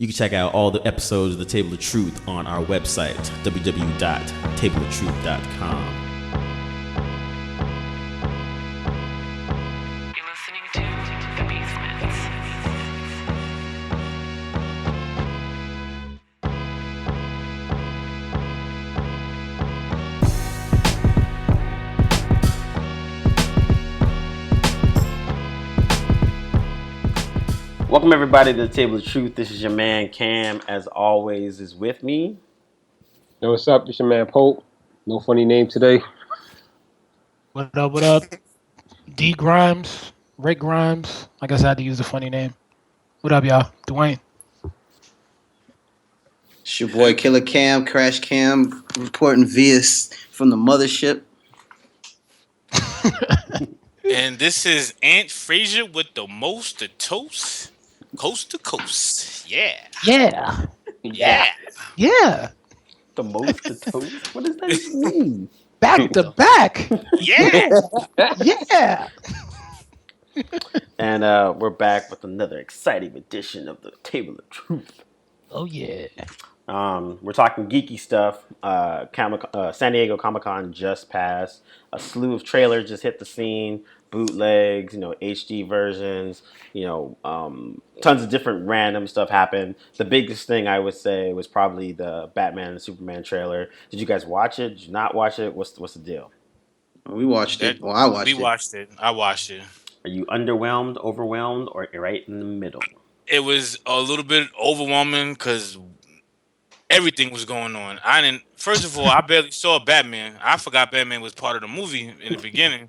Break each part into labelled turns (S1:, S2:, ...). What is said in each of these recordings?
S1: You can check out all the episodes of The Table of Truth on our website, www.tableoftruth.com.
S2: You're listening to The Basements.
S1: Welcome everybody to The Table of Truth. This is your man Cam, as always, is with me.
S3: Yo, what's up? It's your man Pope. No funny name today.
S4: What up, what up? D Grimes, Rick Grimes. I guess I had to use a funny name. What up, y'all? Dwayne.
S5: It's your boy Killer Cam, Crash Cam, reporting via from the mothership.
S6: And this is Aunt Frazier with the most to toast, coast to coast. Yeah.
S4: Yeah.
S6: Yeah.
S4: Yeah.
S1: The most to toast? What does that even mean?
S4: Back to back.
S6: Yeah.
S4: Yeah.
S1: And we're back with another exciting edition of The Table of Truth.
S4: Oh, yeah.
S1: We're talking geeky stuff. San Diego Comic-Con just passed. A slew of trailers just hit the scene. Bootlegs, HD versions, tons of different random stuff happened. The biggest thing I would say was probably the Batman and Superman trailer. Did you guys watch it? Did you not watch it? What's the deal?
S5: We watched it. Well, I watched it.
S6: We watched it. I watched it.
S1: Are you underwhelmed, overwhelmed, or right in the middle?
S6: It was a little bit overwhelming because everything was going on. First of all, I barely saw Batman. I forgot Batman was part of the movie in the beginning.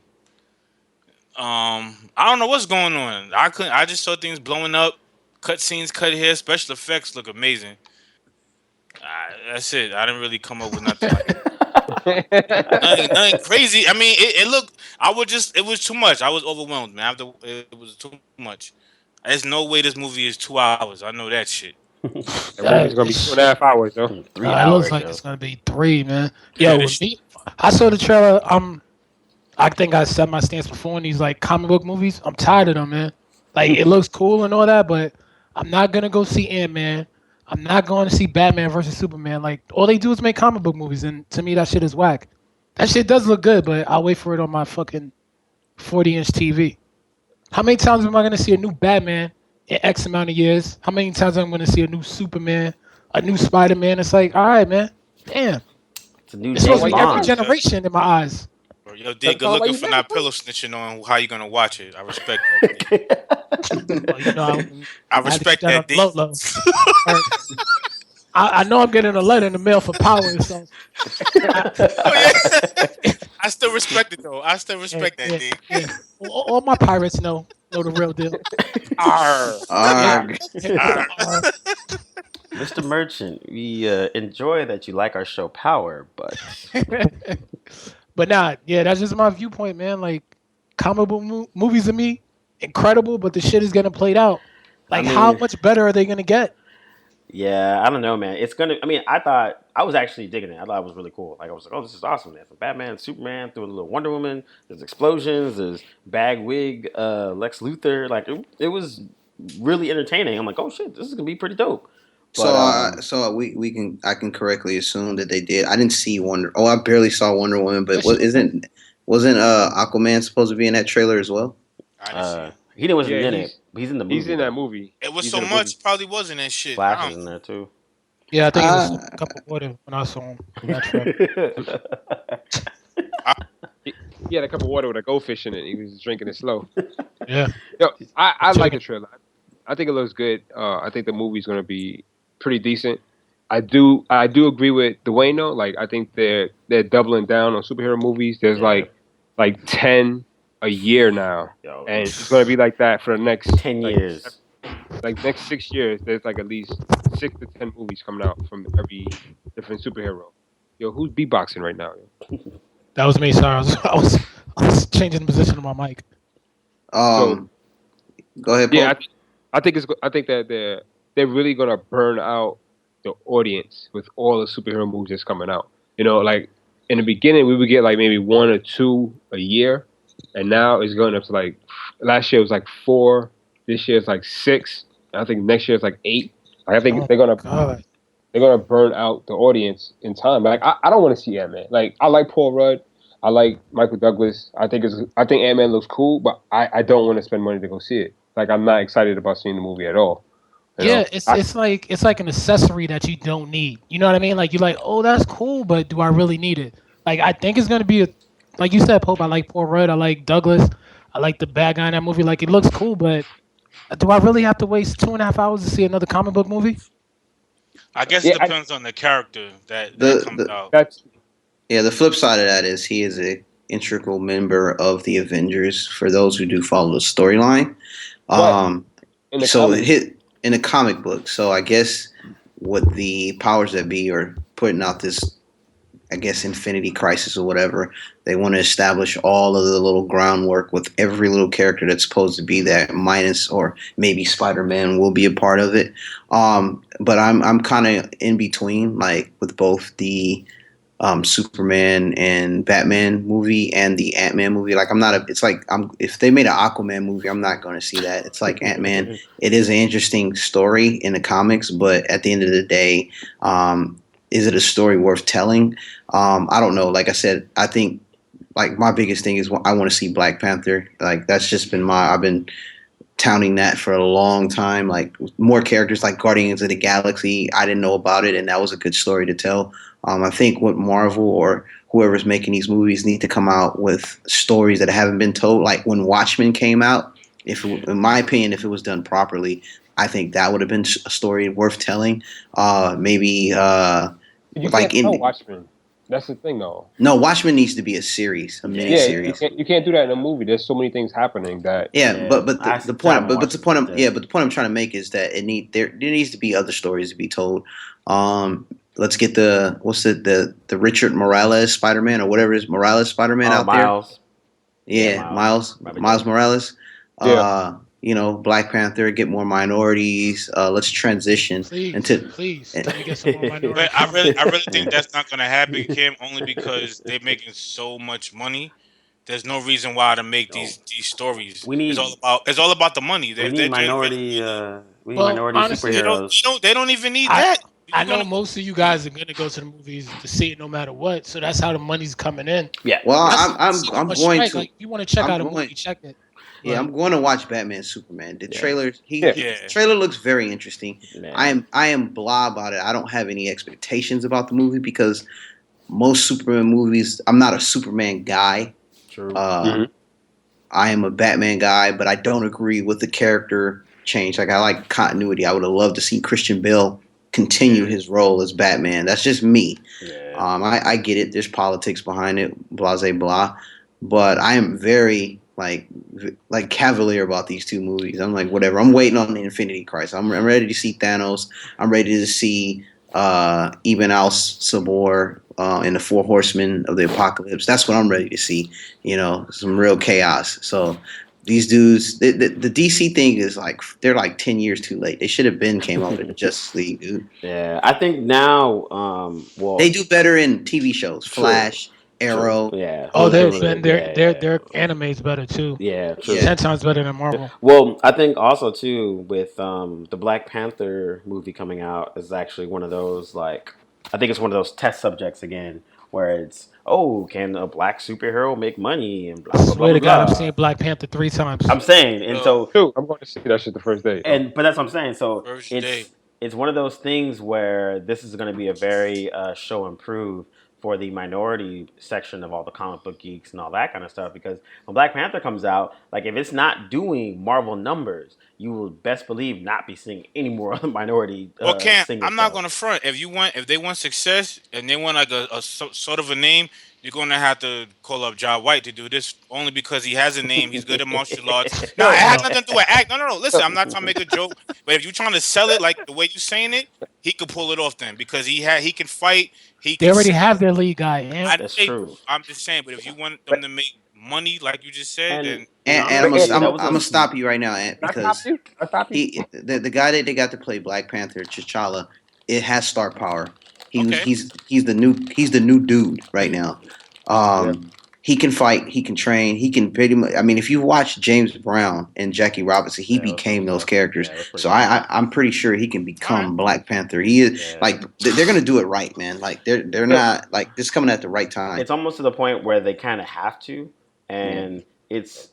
S6: I don't know what's going on. I just saw things blowing up, cut scenes, cut here, special effects look amazing. That's it. I didn't really come up with nothing nothing crazy. I mean, it looked. It was too much. I was overwhelmed, man. It was too much. There's no way this movie is 2 hours. I know that shit.
S3: It's gonna be 2.5 hours, though.
S1: 3 hours.
S4: It looks like it's gonna be 3, man. Yo, with me, I saw the trailer. I think I said my stance before in these comic book movies. I'm tired of them, man. It looks cool and all that, but I'm not gonna go see Ant-Man. I'm not going to see Batman versus Superman. All they do is make comic book movies, and to me, that shit is whack. That shit does look good, but I'll wait for it on my fucking 40-inch TV. How many times am I gonna see a new Batman in X amount of years? How many times am I gonna see a new Superman, a new Spider-Man? It's all right, man. Damn. It's supposed to be every generation in my eyes.
S6: Yo, D, good looking for not pillow snitching on how you gonna watch it. I respect that. I respect that, D.
S4: I know I'm getting a letter in the mail for power, so.
S6: I still respect it though. I still respect that, D.
S4: Yeah. All my pirates know the real deal.
S1: Mr. Merchant, we enjoy that you like our show Power, but
S4: But nah, yeah, that's just my viewpoint, man. Comic book movies to me, incredible, but the shit is getting played out. How much better are they gonna get?
S1: Yeah, I don't know, man. I was actually digging it. I thought it was really cool. I was like, oh, this is awesome. There's Batman, Superman, through a little Wonder Woman. There's explosions. There's bag wig, Lex Luthor. It was really entertaining. I'm like, oh shit, this is gonna be pretty dope. But,
S5: I can correctly assume that they did. I didn't see I barely saw Wonder Woman, but wasn't Aquaman supposed to be in that trailer as well?
S1: He wasn't in it. He's in the movie.
S3: He's in that movie.
S6: It was so much, probably wasn't that shit.
S1: Flash is in there too.
S4: Yeah, I think it was a cup of water when I saw him.
S3: He had a cup of water with a goldfish in it. He was drinking it slow.
S4: Yeah.
S3: Yo, I like the trailer. I think it looks good. I think the movie's gonna be pretty decent. I do agree with Dwayne though. I think they're doubling down on superhero movies. There's like 10 a year now.
S1: Yo.
S3: And it's gonna be like that for the next
S1: 10 years.
S3: Next 6 years, there's at least 6 to 10 movies coming out from every different superhero. Yo, who's beatboxing right now? Yo?
S4: That was me. Sorry, I was changing the position of my mic.
S5: Go ahead, Paul.
S3: Yeah, I think that they're really gonna burn out the audience with all the superhero movies that's coming out. In the beginning, we would get maybe 1 or 2 a year, and now it's going up to last year was 4. This year is 6. I think next year is 8. Like, I think
S4: Oh God.
S3: they're gonna burn out the audience in time. Like I don't want to see Ant Man. Like I like Paul Rudd, I like Michael Douglas. I think Ant Man looks cool, but I don't want to spend money to go see it. Like I'm not excited about seeing the movie at all. You
S4: Yeah,
S3: know,
S4: it's like an accessory that you don't need. You know what I mean? Like you're like, oh, that's cool, but do I really need it? Like I think it's gonna be a, like you said, Pope. I like Paul Rudd. I like Douglas. I like the bad guy in that movie. Like it looks cool, but do I really have to waste 2.5 hours to see another comic book movie?
S6: I guess it
S3: yeah,
S6: depends on the character that
S5: The
S6: comes
S5: the
S6: out.
S3: that's
S5: Yeah, the flip side of that is he is a integral member of the Avengers. For those who do follow the storyline,
S3: but
S5: um,
S3: in the
S5: so it
S3: comics.
S5: hit in a comic book. So I guess what the powers that be are putting out this, I guess, Infinity Crisis or whatever. They want to establish all of the little groundwork with every little character that's supposed to be there, minus or maybe Spider Man will be a part of it. But I'm kind of in between, like with both the Superman and Batman movie and the Ant Man movie. Like I'm not a. It's like I'm. If they made an Aquaman movie, I'm not going to see that. It's like Ant Man. It is an interesting story in the comics, but at the end of the day, is it a story worth telling? I don't know. Like I said, I think like my biggest thing is I want to see Black Panther. Like that's just been my. I've been touting that for a long time. Like more characters like Guardians of the Galaxy, I didn't know about it, and that was a good story to tell. I think what Marvel or whoever's making these movies need to come out with stories that haven't been told. Like when Watchmen came out, if it, in my opinion, if it was done properly, I think that would have been a story worth telling. Maybe
S3: You
S5: like
S3: can't tell
S5: in
S3: Watchmen. That's the thing, though.
S5: no, Watchmen needs to be a series, a mini
S3: Yeah,
S5: series.
S3: you can't do that in a movie. There's so many things happening that
S5: Yeah,
S1: Yeah,
S5: but
S1: I
S5: the
S1: still
S5: point,
S1: haven't watched it yet.
S5: but the point I'm trying to make is that there needs to be other stories to be told. Let's get the what's it the Richard Morales Spider Man or whatever it is Morales Spider Man
S1: Oh,
S5: out there.
S1: Miles. Yeah,
S5: Yeah,
S1: Miles.
S5: Miles Morales.
S3: yeah.
S5: Black Panther, get more minorities. Let's transition
S4: Please,
S5: into.
S4: please, let me get some more minority
S6: But I
S4: comics.
S6: really think that's not gonna happen, Kim. Only because they're making so much money. There's no reason why to make
S1: No,
S6: these stories.
S1: we need
S6: It's all about the money.
S1: we
S6: If
S1: need
S6: they're generating
S1: minority
S6: money,
S1: we need
S4: Well,
S1: minority
S4: honestly,
S1: superheroes.
S6: they don't even need
S4: I
S6: that.
S4: I
S6: You're
S4: know
S6: gonna
S4: most of you guys are gonna go to the movies to see it no matter what. So that's how the money's coming in.
S1: Yeah,
S5: Well,
S4: That's see too
S5: I'm
S4: much
S5: going
S4: strike.
S5: to.
S4: Like if you want to check
S5: I'm
S4: out a
S5: going.
S4: movie, check it.
S5: Yeah,
S4: But
S5: I'm going to watch Batman Superman. The
S1: yeah,
S5: trailer,
S3: Yeah.
S6: yeah.
S5: trailer looks very interesting.
S1: man.
S5: I am blah about it. I don't have any expectations about the movie because most Superman movies, I'm not a Superman guy.
S1: True.
S5: Uh,
S3: hmm
S5: I am a Batman guy, but I don't agree with the character change. Like I like continuity. I would have loved to see Christian Bale continue his role as Batman. That's just me.
S1: Yeah.
S5: I get it. There's politics behind it, blah blah blah. But I am very like cavalier about these two movies. I'm like whatever. I'm waiting on the Infinity Crisis. I'm ready to see Thanos. I'm ready to see Ibn Al Sabor and the Four Horsemen of the Apocalypse. That's what I'm ready to see. You know, some real chaos. So these dudes, the DC thing is like they're like 10 years too late. They should have been came out with Justice League, dude.
S1: Yeah, I think now,
S5: They
S1: well,
S5: do better in TV shows.
S1: true,
S5: Flash,
S1: true,
S5: Arrow.
S1: yeah,
S4: oh,
S5: Those
S4: they've
S5: are
S4: been
S1: yeah, yeah,
S4: their anime's better too.
S1: yeah,
S5: yeah.
S1: true.
S4: 10 times better than
S1: Yeah.
S4: Marvel.
S1: Well, I think also too with the Black Panther movie coming out is actually one of those like I think it's one of those test subjects again where it's oh can a black superhero make money and
S4: I
S1: blah blah blah
S4: swear
S1: blah
S4: to God, I've
S1: blah.
S4: seen Black Panther 3 times.
S1: I'm saying, and
S6: Yo,
S1: so
S3: Dude, I'm going to see that shit the first day. Yo.
S1: and but that's what I'm saying. So
S6: first day.
S1: it's one of those things where this is going to be a very show and prove for the minority section of all the comic book geeks and all that kind of stuff. Because when Black Panther comes out, like if it's not doing Marvel numbers, you will best believe not be seeing any more minority
S6: Well, can't
S1: singer
S6: I'm not
S1: stuff.
S6: gonna front. If they want success and they want like sort of a name, you're gonna have to call up Ja White to do this only because he has a name. He's good at martial arts. Now it
S3: Yo,
S6: has
S4: No,
S6: nothing to do with act. No. Listen, I'm not trying to make a joke, but if you're trying to sell it like the way you're saying it, he could pull it off then because he can fight. He
S4: they
S6: can
S4: already
S6: sing.
S4: have their lead guy. And
S6: I
S1: That's
S6: say,
S1: true.
S6: I'm just saying, but if you want them
S3: but,
S6: to make money, like you just said,
S1: And
S6: then
S5: And
S3: but Anthony,
S1: that was
S5: I'm
S1: a
S5: gonna stop you right now, Ant,
S3: can I stop
S5: because
S3: you? Can I stop you?
S5: the guy that they got to play Black Panther, T'Challa, it has star power.
S6: okay.
S5: He's the new dude right now.
S3: Yeah.
S5: Um, he can fight, he can train, he can pretty much. I mean, if you watch James Brown and Jackie Robinson, he
S1: Yeah, it was
S5: became
S1: pretty
S5: those
S1: tough.
S5: characters.
S1: Yeah, it was pretty
S5: So
S1: tough.
S5: I'm pretty sure he can
S6: All right.
S5: become Black Panther. He is
S1: Yeah.
S5: like they're gonna do it right, man. Like they're
S3: Yeah.
S5: not like this coming at the right time.
S1: It's almost to the point where they kind of have to,
S5: Yeah.
S1: and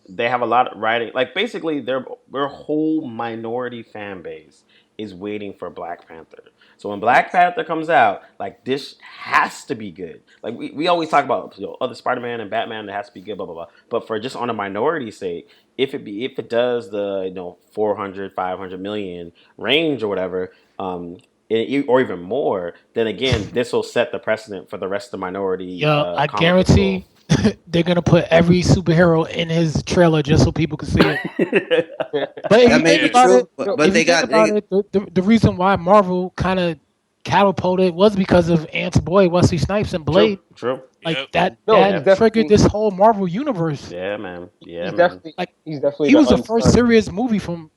S1: they have a lot of writing. Like basically, their whole minority fan base is waiting for Black Panther. So when Black Panther comes out, like this has to be good. Like we always talk about other Spider Man and Batman, that has to be good, blah blah blah. But for just on a minority sake, if it does the 400, 500 million range or whatever, or even more, then again, this will set the precedent for the rest of the minority
S4: Yo, I
S1: comic book world.
S4: guarantee they're gonna put every superhero in his trailer just so people can see it. But if
S5: That
S4: you
S5: may
S4: think
S5: be
S6: Yeah.
S4: about
S5: true,
S4: it,
S5: but
S4: if
S5: they
S4: you think
S5: got
S4: about it, the reason why Marvel kind of catapulted was because of Ant's boy Wesley Snipes and Blade.
S1: True, true.
S4: Like
S6: Yep.
S3: No, he's
S4: that triggered
S3: definitely
S4: this whole Marvel universe.
S1: Yeah, man. Yeah,
S3: he's
S1: man.
S3: definitely
S4: Like
S3: he's definitely
S4: he
S3: the
S4: was the first
S3: unsung.
S4: serious movie from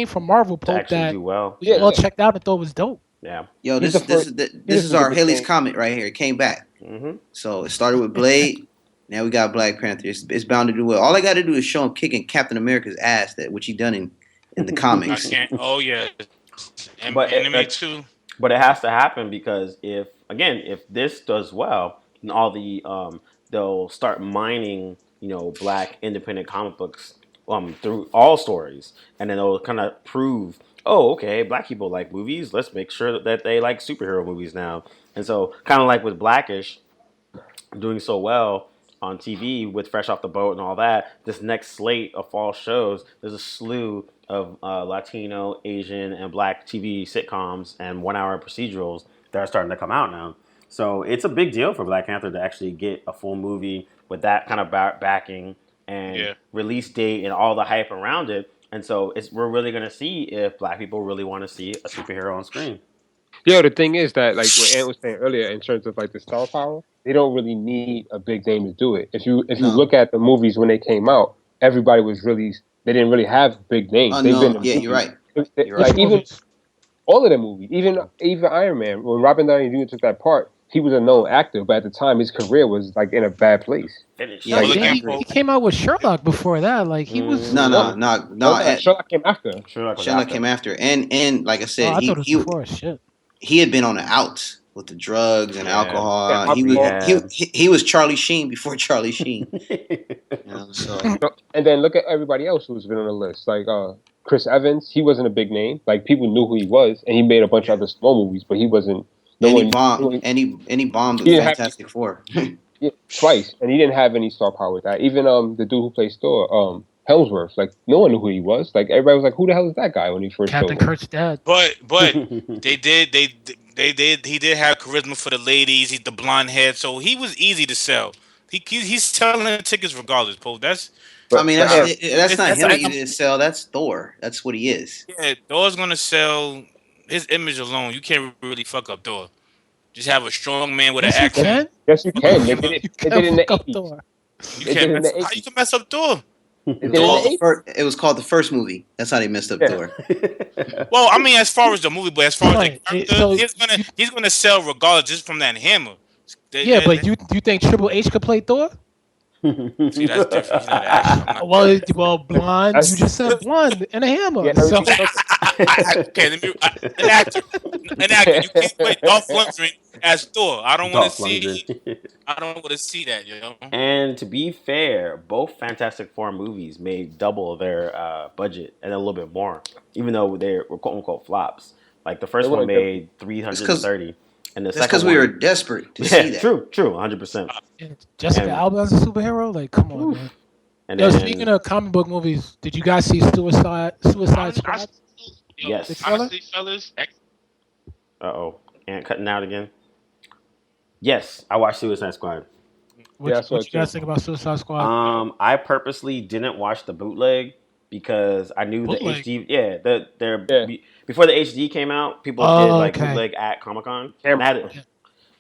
S4: from Marvel
S1: To
S4: Pope
S1: actually
S4: that
S1: do well.
S3: Yeah,
S4: we all
S3: yeah.
S4: checked out and thought was dope.
S1: Yeah.
S5: yo,
S3: He's the first. He
S5: this
S3: just
S5: is
S3: was a
S5: our
S3: big
S5: Haley's
S3: thing.
S5: Comet right here. It came back.
S1: Hmm.
S5: So it started with Blade. Now we got Black Panther. It's bound to do well. All I got to do is show him kicking Captain America's ass, that which he done in the
S6: I
S5: comics.
S6: can't. Oh yeah.
S1: But
S6: Anime too.
S1: but it has to happen because if this does well, then all they'll start mining black independent comic books through all stories, and then it'll kind of prove, oh, okay, black people like movies, let's make sure that they like superhero movies now. And so kind of like with Blackish doing so well on TV with Fresh Off the Boat and all that, this next slate of fall shows, there's a slew of Latino, Asian, and Black TV sitcoms and 1 hour procedurals that are starting to come out now. So it's a big deal for Black Panther to actually get a full movie with that kind of backing and
S6: Yeah.
S1: release date and all the hype around it. And so we're really going to see if Black people really want to see a superhero on screen.
S3: Yo, the thing is that like what Ant was saying earlier, in terms of like the star power, they don't really need a big name to do it. If you
S5: No.
S3: look at the movies when they came out, everybody was really they didn't really have big names.
S5: Oh
S3: They've been
S5: no,
S3: in
S5: yeah, you're
S3: movies.
S5: right. You're
S3: Like
S5: right.
S3: even all of the movies, even Iron Man, when Robert Downey Jr. took that part, he was a known actor, but at the time his career was like in a bad place.
S1: Finish.
S5: Yeah,
S6: Well,
S5: yeah,
S6: look
S5: I
S6: at
S5: agree.
S4: He came out with Sherlock before that. Like he was.
S5: No,
S3: No.
S5: no.
S3: Sherlock came after.
S1: Sherlock was
S5: Sherlock
S1: after.
S5: came after, and like I
S4: Oh,
S5: said,
S4: I thought it was before. Shit.
S5: he had been on the outs with the drugs and
S1: Yeah.
S5: alcohol.
S3: Yeah,
S5: He was
S1: rehab.
S5: he was Charlie Sheen before Charlie Sheen. So
S3: And then look at everybody else who's been on the list. Like Chris Evans, he wasn't a big name. Like people knew who he was, and he made a bunch of other small movies, but he wasn't. No
S5: and he
S3: one,
S5: bombed
S3: no one-
S5: and he bombed
S3: He
S5: with
S3: didn't have-
S5: Fantastic Four.
S3: yeah, twice, and he didn't have any star power with that. Even the dude who plays Thor, Helmsworth, like no one knew who he was. Like everybody was like, "Who the hell is that guy?" When he first
S4: Captain
S3: showed up.
S4: Kirk's dad.
S6: But they did he did have charisma for the ladies. He's the blonde head, so he was easy to sell. He's selling tickets regardless, Poe. That's
S5: I mean,
S3: Ant,
S5: that's not him
S6: that's-
S5: easy to sell. That's Thor. That's what he is.
S6: yeah. Thor's gonna sell his image alone. You can't really fuck up Thor. Just have a strong man with
S4: Yes,
S6: an
S4: you
S6: accent.
S4: can.
S3: yes, you can. They
S6: You
S3: did it.
S4: You
S3: They
S4: can
S3: did it in the
S4: fuck up
S3: 80s.
S4: Thor.
S6: You
S3: They
S6: can't
S3: did it in
S6: mess,
S3: the
S6: how
S3: 80s.
S6: you can mess up Thor?
S3: They did it in
S6: Thor-
S3: the 80s.
S5: It was called the first movie. That's how they messed up
S3: Yeah.
S5: Thor.
S6: Well, I mean, as far as the movie, but as far as the
S4: Right.
S6: character,
S4: So
S6: he's gonna sell regardless just from that hammer.
S4: Yeah, but you think Triple H could play Thor?
S6: See, that's different. He's not an actor. I'm not-
S4: Well, blonde.
S3: That's-
S4: You just said blonde and a hammer.
S3: Yeah,
S4: So,
S3: everything's perfect.
S6: Okay, an actor. You can't play Dolph Lundgren as Thor. I don't want
S1: Dolph
S6: to see.
S1: Lundgren.
S6: I don't want to see that. You know.
S1: And to be fair, both Fantastic Four movies made double their budget and a little bit more, even though they were quote unquote flops. Like the first
S3: They were
S1: one
S3: like
S1: made 330, and the
S5: That's
S1: second
S5: because
S1: one,
S5: we were desperate to
S1: yeah,
S5: see that.
S1: true, 100%.
S4: Jessica
S1: And-
S4: Alba as a superhero? Like, come on, man.
S1: And
S4: Yo,
S1: then,
S4: speaking of comic book movies, did you guys see Suicide Squad?
S1: Yes.
S4: The trailer?
S7: Honestly, fellas,
S1: and cutting out again. Yes, I watched Suicide Squad.
S4: What,
S3: Yeah, I saw
S4: what
S3: it
S4: you guys
S3: too.
S4: think about Suicide Squad?
S1: I purposely didn't watch the bootleg because I knew
S4: Bootleg?
S1: the HD. Yeah,
S3: Yeah.
S1: before the HD came out, people
S4: Oh,
S1: did like
S4: okay.
S1: bootleg at Comic Con.
S3: Camera.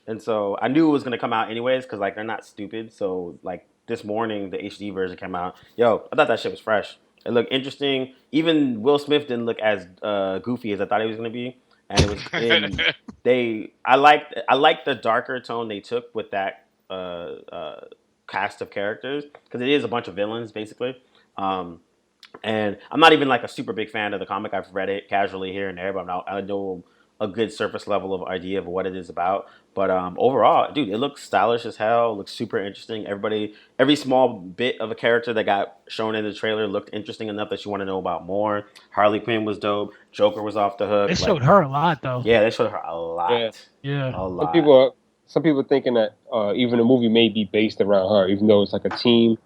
S1: And so I knew it was gonna come out anyways because like they're not stupid. So like this morning the HD version came out. Yo, I thought that shit was fresh. It looked interesting. Even Will Smith didn't look as goofy as I thought he was gonna be. And it was I liked the darker tone they took with that cast of characters because it is a bunch of villains basically. Um, and I'm not even like a super big fan of the comic. I've read it casually here and there, but I know a good surface level of idea of what it is about. But overall, dude, it looks stylish as hell. Looks super interesting. Every small bit of a character that got shown in the trailer looked interesting enough that you want to know about more. Harley Quinn was dope. Joker was off the
S4: They
S1: hook. Like,
S4: showed her a lot though.
S1: yeah, they showed her a
S3: Yeah.
S1: lot,
S4: Yeah.
S1: a
S3: Some
S1: lot.
S3: people are, some people thinking that even the movie may be based around her, even though it's like a team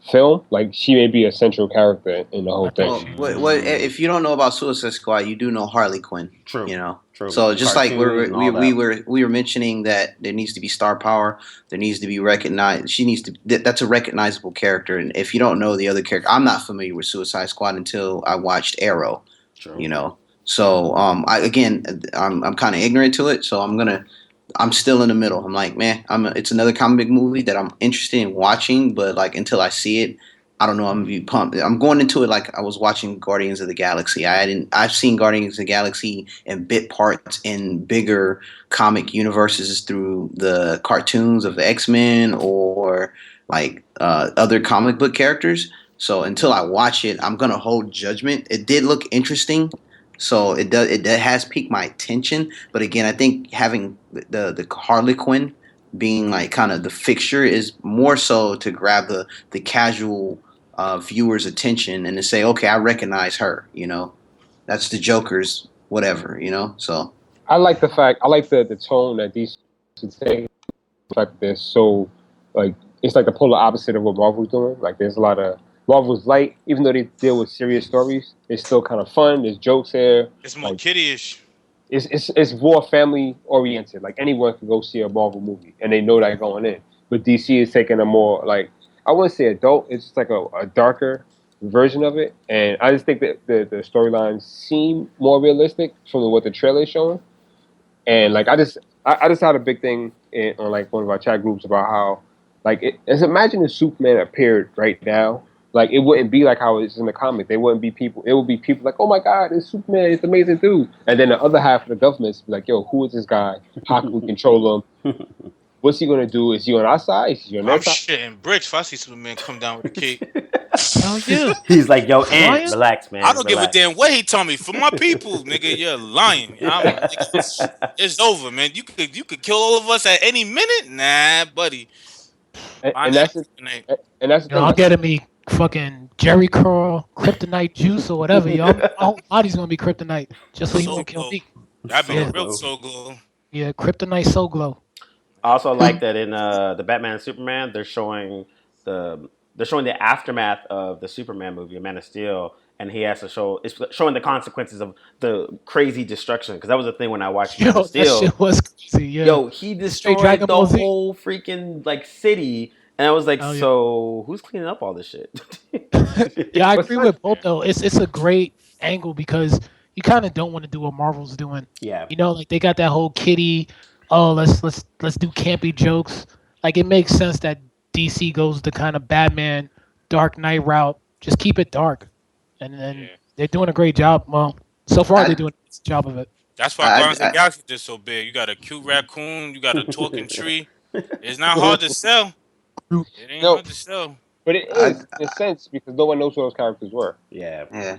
S3: film. Like she may be a central character in the whole
S4: I think
S3: thing.
S5: Well,
S4: she.
S5: if you don't know about Suicide Squad, you do know Harley Quinn.
S1: True.
S5: You know,
S1: True.
S5: so just like
S1: Cartoons and all that.
S5: we were mentioning that there needs to be star power, there needs to be recognized. She needs to. That's a recognizable character, and if you don't know the other character, I'm not familiar with Suicide Squad until I watched Arrow.
S1: True.
S5: You know, so I'm kind of ignorant to it, so I'm still in the middle. I'm like, man, it's another comic book movie that I'm interested in watching, but like until I see it, I don't know. I'm gonna be pumped. I'm going into it like I was watching Guardians of the Galaxy. I've seen Guardians of the Galaxy in bit parts in bigger comic universes through the cartoons of the X-Men or like other comic book characters. So until I watch it, I'm gonna hold judgment. It did look interesting, so it has piqued my attention. But again, I think having the Harley Quinn being like kind of the fixture is more so to grab the casual viewer's attention and to say, okay, I recognize her. You know, that's the Joker's whatever. You know, so
S3: I like the tone that these take. The fact that they're so like it's like the polar opposite of what Marvel's doing. Like there's a lot of Marvel's light, even though they deal with serious stories, it's still kind of fun. There's jokes there.
S6: It's more
S3: Like
S6: kiddie-ish.
S3: it's more family oriented. Like anyone can go see a Marvel movie and they know that going in. But DC is taking a more like I wouldn't say adult. It's just like a darker version of it. And I just think that the storylines seem more realistic from what the trailer is showing. And like I just had a big thing on like one of our chat groups about how like imagine if Superman appeared right now. Like it wouldn't be like how it's in the comic. They wouldn't be people. It would be people like, oh my God, it's Superman. It's amazing dude. And then the other half of the government's be like, yo, who is this guy? How can we control him? What's he gonna do? Is he on our side? Is he on their
S6: I'm
S3: side?
S6: shitting bricks if I see Superman come down with a cape.
S4: Hell yeah.
S1: He's like, yo,
S4: Flying?
S1: relax, man.
S6: I don't give a
S1: relax.
S6: damn what he told me. For my people, nigga, you're lying. It's over, man. You could kill all of us at any minute. Nah, buddy.
S3: And that's the
S4: Yo, I'm
S3: thing.
S4: getting me fucking Jerry Curl, kryptonite juice or whatever, yo. My whole body's gonna be kryptonite just so he
S6: So
S4: won't kill
S6: glow.
S4: me.
S6: That'd be
S4: Yeah.
S6: a real so glow.
S4: Yeah, kryptonite so glow.
S1: I also like that in the Batman and Superman, they're showing the aftermath of the Superman movie, Man of Steel, and he has to show it's showing the consequences of the crazy destruction. Because that was the thing when I watched Man
S4: Yo,
S1: of
S4: that
S1: Steel.
S4: shit was crazy. Yeah.
S1: Yo, he
S4: Straight
S1: destroyed
S4: Dragon
S1: the
S4: Ball Z.
S1: whole freaking like city, and I was like,
S4: Oh, yeah.
S1: so who's cleaning up all this shit?
S4: Yeah, I
S3: But
S4: agree
S3: such-
S4: with both though. It's a great angle because you kind of don't want to do what Marvel's doing.
S1: Yeah,
S4: You know, like they got that whole kitty. Oh, let's do campy jokes. Like it makes sense that DC goes the kind of Batman Dark Knight route. Just keep it dark, and then
S6: Yeah.
S4: they're doing a great job. Well, so far
S5: I-
S4: they're doing a good job of it.
S6: That's why
S5: I-
S6: Guardians of
S5: I-
S6: the Galaxy is so big. You got a cute raccoon. You got a talking tree. It's not hard to sell. It ain't
S3: No.
S6: hard to sell.
S3: But it is in a sense because no one knows who those characters were.
S1: yeah.
S5: yeah.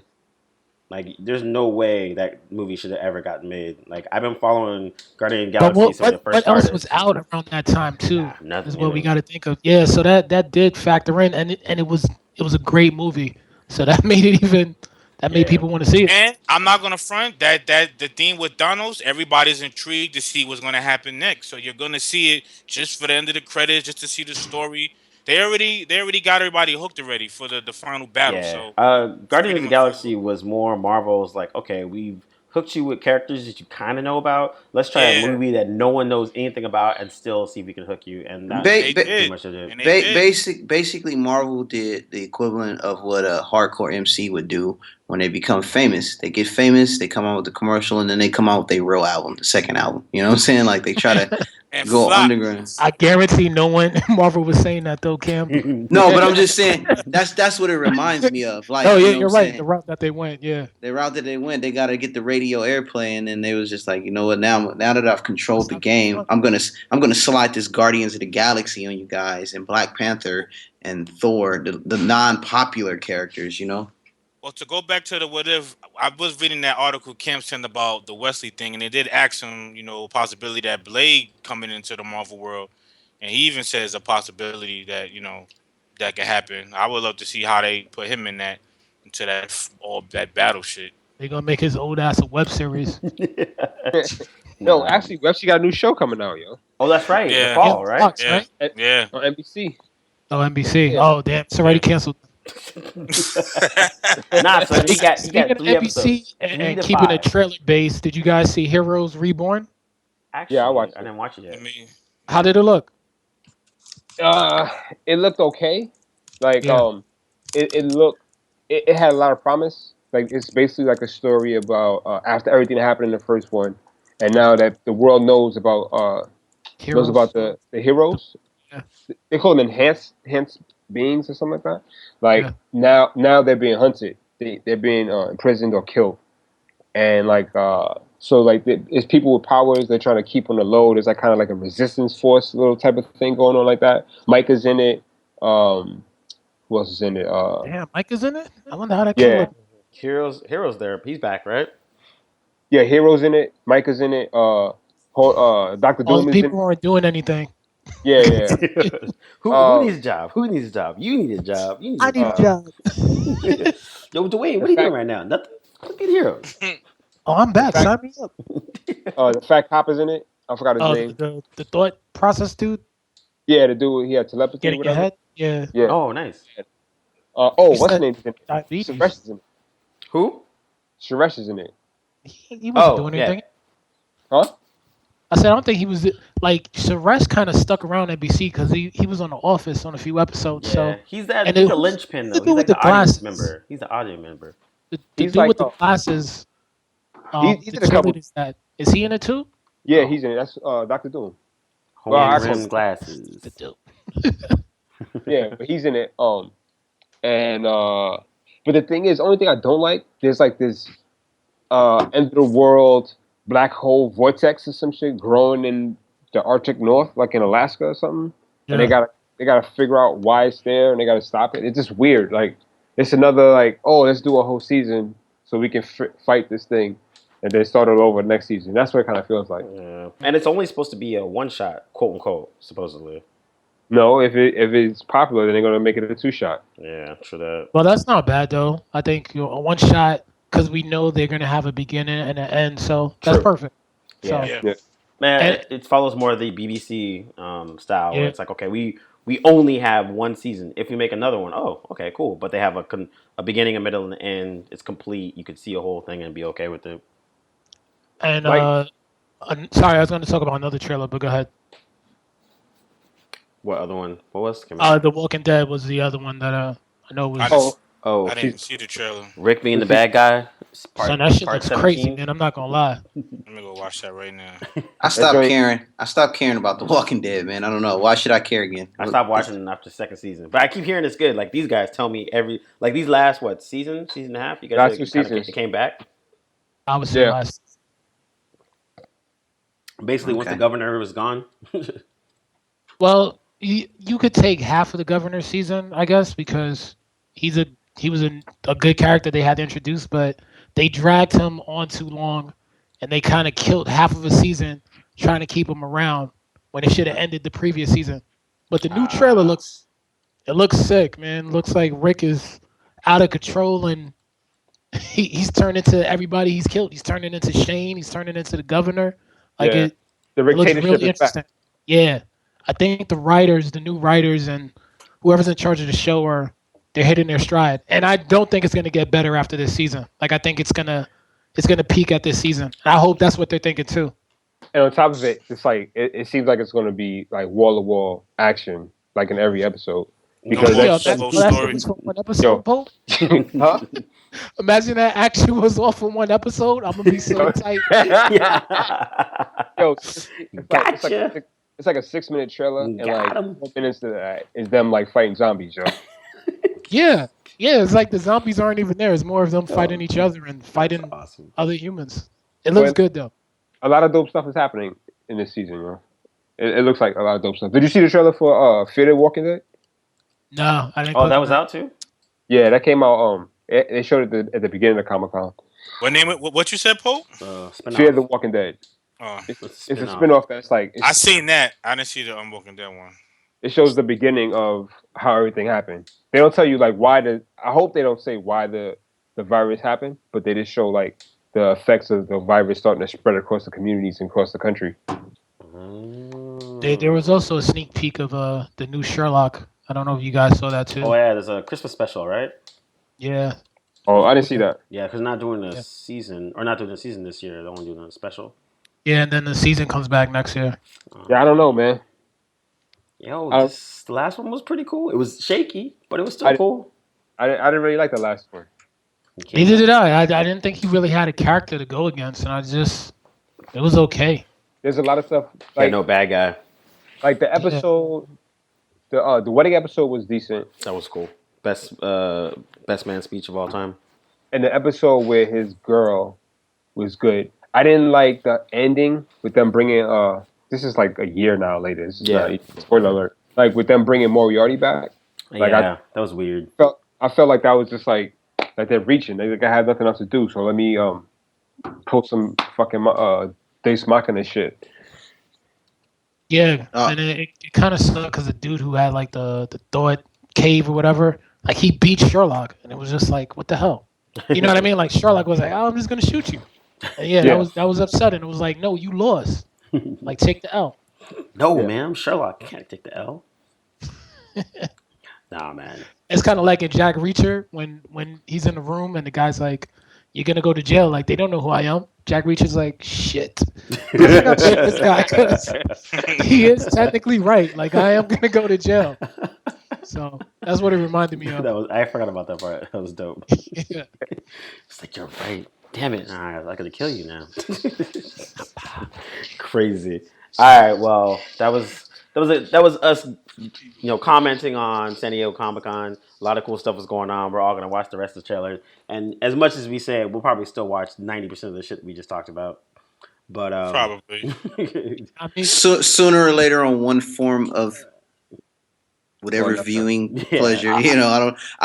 S1: Like, there's no way that movie should have ever gotten made. Like, I've been following Guardian of the
S4: But
S1: Galaxy since it first
S4: what else
S1: started.
S4: was out around that time too?
S1: Nah, nothing.
S4: Is what we got to think of. Yeah, so that did factor in, and it was a great movie. So that made it even made
S1: Yeah.
S4: people want to see it.
S6: And I'm not gonna front that the theme with Thanos, everybody's intrigued to see what's gonna happen next. So you're gonna see it just for the end of the credits, just to see the story. They already got everybody hooked already for the final battle.
S1: Yeah.
S6: So
S1: Guardian of
S6: pretty
S1: the
S6: much
S1: Galaxy was more Marvel's like, okay, we've hooked you with characters that you kind of know about. Let's try a
S6: Yeah.
S1: movie that no one knows anything about and still see if we can hook you. And that's
S6: they
S5: Ba-
S6: did.
S1: pretty much it.
S6: And they did.
S5: Basically, Marvel did the equivalent of what a hardcore MC would do when they become famous, they get famous, they come out with the commercial, and then they come out with their real album, the second album. You know what I'm saying? Like they try to
S6: And
S5: go
S6: flop.
S5: underground.
S4: I guarantee no one Marvel was saying that though, Cam.
S5: No, but I'm just saying that's what it reminds me of. Like,
S4: Oh
S5: you
S4: yeah,
S5: know
S4: you're
S5: what I'm
S4: right.
S5: saying?
S4: The route that they went, yeah.
S5: The route that they went, they got to get the radio airplay, and then they was just like, you know what? Now that I've controlled the game, I'm gonna slide this Guardians of the Galaxy on you guys, and Black Panther and Thor, the non-popular characters, you know.
S6: Well, to go back to the what if, I was reading that article Kim sent about the Wesley thing, and they did ask him, possibility that Blade coming into the Marvel world, and he even says a possibility that that could happen. I would love to see how they put him in that into all that battle shit.
S4: They're gonna make his old ass a web series.
S3: No, actually, we actually got a new show coming out, yo.
S1: Oh, that's right.
S6: Yeah.
S1: The fall, right?
S4: Fox,
S6: Yeah,
S4: right?
S6: yeah.
S3: On NBC.
S4: Oh, NBC.
S3: Yeah.
S4: Oh, damn, it's already canceled.
S1: Nah, so he got
S4: Speaking of
S1: 3
S4: NBC
S1: episodes.
S4: and
S1: 3 to
S4: keeping
S1: 5.
S4: it trailer based, did you guys see Heroes Reborn?
S1: Actually,
S3: Yeah, I watched it.
S1: I didn't watch it
S6: I
S1: yet.
S6: mean,
S4: How did it look?
S3: It looked okay. Like
S4: Yeah.
S3: it had a lot of promise. Like it's basically like a story about after everything that happened in the first one, and now that the world knows about the heroes.
S4: Yeah.
S3: They call them enhanced beings or something like that. Like now they're being hunted. They're being imprisoned or killed, and so like it's people with powers they're trying to keep on the low. There's like kind of like a resistance force little type of thing going on like that. Micah's in it. Who else is in it?
S4: Damn, Mike is in it? I wonder how that
S3: Yeah.
S4: kid look.
S1: Heroes there. He's back, right?
S3: Yeah, Hero's in it. Micah's in it. Dr.
S4: All
S3: Doom
S4: the
S3: is in
S4: people
S3: it.
S4: aren't doing anything.
S3: Yeah.
S1: Who needs a job? Who needs a job? You need a job. You need
S4: I need a job.
S1: Yo, Dwayne, what are you doing right now? Nothing. Look at Heroes.
S4: Oh, I'm back. Sign me up.
S3: The Fat Cop is in it. I forgot his
S4: Oh,
S3: name.
S4: the thought process dude
S3: Yeah, the dude. He had telepathy.
S4: getting
S3: or
S4: your
S3: whatever.
S4: head. Yeah.
S3: Yeah.
S1: Oh, nice.
S3: What's his
S4: said
S3: name?
S4: diabetes.
S3: Suresh is in it.
S1: Who?
S3: Suresh is in it.
S4: He wasn't
S1: Oh,
S4: doing
S1: yeah.
S4: anything.
S3: Huh?
S4: I said I don't think he was like Suresh kind of stuck around NBC because he was on The Office on a few episodes.
S1: Yeah,
S4: So
S1: he's
S4: and
S1: the
S4: who's
S1: linchpin
S4: the
S1: though.
S4: dude
S1: He's
S4: with
S1: like
S4: the
S1: the audience
S4: glasses?
S1: member. He's the audio member.
S4: the
S3: He's
S4: dude
S3: like,
S4: with the glasses.
S3: he's
S4: The
S3: in a couple-
S4: cheerleader's that is he in it too?
S3: Yeah, he's in it. That's Dr. Doom.
S1: Home
S3: Well, I
S1: rim
S3: call-
S1: glasses.
S4: The dude.
S3: Yeah, but he's in it. But the thing is, only thing I don't like, there's like this end of the world black hole vortex or some shit growing in the Arctic North, like in Alaska or something.
S4: Yeah.
S3: And they gotta figure out why it's there, and they gotta stop it. It's just weird. Like it's another like, oh, let's do a whole season so we can fight this thing, and then start it over next season. That's what it kind of feels like.
S1: Yeah. And it's only supposed to be a one shot, quote unquote, supposedly.
S3: No, if it's popular, then they're gonna make it a 2-shot.
S1: Yeah, true that.
S4: Well, that's not bad though. I think a one shot because we know they're gonna have a beginning and an end, so that's
S1: True.
S4: perfect.
S1: Yeah.
S4: So
S6: yeah.
S1: Man,
S4: And-
S1: it follows more of the BBC style where
S4: Yeah.
S1: it's like, okay, we only have one season. If we make another one, oh, okay, cool. But they have a beginning, a middle, and an end. It's complete. You could see a whole thing and be okay with it.
S4: and
S3: Like-
S4: sorry, I was going to talk about another trailer, but go ahead.
S1: What other one? What was?
S4: The Walking Dead was the other one that I know was.
S6: I didn't,
S1: Oh,
S6: I didn't see the trailer.
S1: Rick being the bad guy.
S4: Son, that shit looks crazy, man. I'm not gonna lie.
S6: Let me go watch that right now.
S5: I stopped
S3: right.
S5: caring. I stopped caring about The Walking Dead, man. I don't know. Why should I care again?
S1: I stopped watching after the second season, but I keep hearing it's good. Like these guys tell me these last season and a half. You guys
S3: Last
S1: said
S3: two
S1: it kinda
S3: seasons.
S1: it came back.
S4: I was
S3: Yeah.
S4: last.
S1: Basically, once
S5: Okay.
S1: the governor was gone.
S4: Well, you could take half of the Governor season, I guess, because he was a good character they had to introduce, but they dragged him on too long, and they kind of killed half of a season trying to keep him around when it should have ended the previous season. But the new trailer looks sick, man. Looks like Rick is out of control and he's turned into everybody he's killed. He's turning into Shane. He's turning into the governor. Like
S3: Yeah. The
S4: it looks
S3: dictatorship
S4: really
S3: is back.
S4: interesting. Yeah, I think the new writers, and whoever's in charge of the show they're hitting their stride. And I don't think it's gonna get better after this season. Like I think it's gonna peak at this season. And I hope that's what they're thinking too.
S3: And on top of it, it's like it seems like it's going to be like wall to wall action, like in every episode. Because
S6: No,
S4: Yo,
S3: that's,
S6: slow
S4: that's
S6: story.
S4: one episode, Paul.
S3: huh?
S4: Imagine that action was off in one episode. I'm gonna be so tight.
S1: Yeah.
S3: Yo, it's like a 6-minute trailer, and
S1: Got
S3: like
S1: 'em.
S3: 4 minutes of that is them like fighting zombies, yo.
S4: Yeah, yeah. It's like the zombies aren't even there. It's more of them fighting each other and fighting
S1: Awesome.
S4: other humans. It looks
S3: But
S4: good though.
S3: a lot of dope stuff is happening in this season, yo. It looks like a lot of dope stuff. Did you see the trailer for Fear the Walking Dead?
S4: No, I didn't.
S1: Oh,
S4: click
S1: that
S4: on
S1: was
S4: it.
S1: out too?
S3: Yeah, that came out. They showed it at the beginning of Comic-Con.
S6: What name? What you said, Pope?
S1: Spin-off.
S3: Fear the Walking Dead.
S6: Oh,
S3: It's a
S1: spin-off.
S3: spin-off that's like
S6: I seen that. I didn't see the Walking Dead one.
S3: it shows the beginning of how everything happened. They don't tell you like why I hope they don't say why the virus happened, but they just show like the effects of the virus starting to spread across the communities and across the country.
S4: There was also a sneak peek of the new Sherlock. I don't know if you guys saw that too.
S1: Oh yeah, there's a Christmas special, right?
S4: Yeah.
S3: Oh, I didn't see that.
S1: Yeah, because not doing a
S4: Yeah.
S1: season, or not doing a season this year. They're only doing a special.
S4: Yeah, and then the season comes back next year.
S3: Yeah, I don't know, man.
S1: Yo,
S3: I-
S1: the last one was pretty cool. It was shaky, but it was still
S3: I-
S1: cool.
S3: I didn't really like the last one.
S4: Neither did I. I didn't think he really had a character to go against, and it was okay.
S3: There's a lot of stuff
S1: Yeah,
S3: like
S1: no bad guy.
S3: like the episode, the wedding episode was decent,
S1: That was cool. Best man speech of all time.
S3: and the episode where his girl was good. I didn't like the ending with them bringing this is like a year now later. This is
S1: Yeah.
S3: spoiler alert. Like with them bringing Moriarty back. Like,
S1: yeah, that was weird.
S3: I felt like that was just like they're reaching. They like I had nothing else to do, so let me pull some fucking Dace Machina shit.
S4: Yeah, and it kind of sucked because the dude who had like the thought cave or whatever, like he beat Sherlock, and it was just like, what the hell? You know what I mean? Like Sherlock was like, oh, I'm just gonna shoot you. And yeah,
S3: Yeah.
S4: that was upsetting. It was like, no, you lost. Like take the L.
S1: No,
S3: Yeah.
S1: man, I'm Sherlock. I can't take the L. Nah, man.
S4: It's kind of like in Jack Reacher when he's in the room and the guy's like, you're gonna go to jail. Like they don't know who I am. Jack Reacher's like, shit. I gotta shoot this guy 'cause he is technically right. Like I am gonna go to jail. So that's what it reminded me of.
S1: I forgot about that part. That was dope.
S4: Yeah.
S1: It's like you're right. Damn it! Nah, I gotta kill you now. Crazy. All right. Well, that was us. Commenting on San Diego Comic-Con. A lot of cool stuff was going on. We're all gonna watch the rest of the trailer. And as much as we said, we'll probably still watch 90% of the shit we just talked about. But
S6: Probably.
S4: I mean,
S5: Sooner or later, on one form of whatever
S3: Well,
S5: viewing
S1: Yeah.
S5: pleasure. I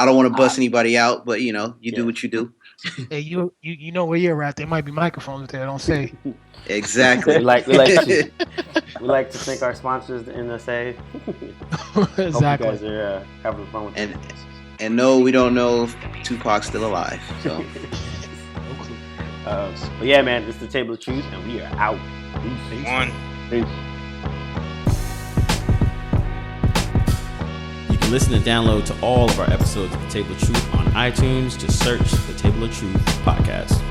S5: don't want to bust anybody out, but you do what you do.
S4: hey, you know where you're at. There might be microphones there. Don't say.
S5: Exactly.
S1: we like to thank our sponsors, the NSA. Hope you
S4: Exactly.
S1: guys are having fun with
S5: And and no, we don't know if Tupac's still alive. So.
S4: No clue.
S1: But yeah, man, this is the Table of Truth, and we are out. Peace.
S6: One.
S3: Peace.
S1: You can listen and download to all of our episodes of The Table of Truth on iTunes. Just search The Table of Truth podcast.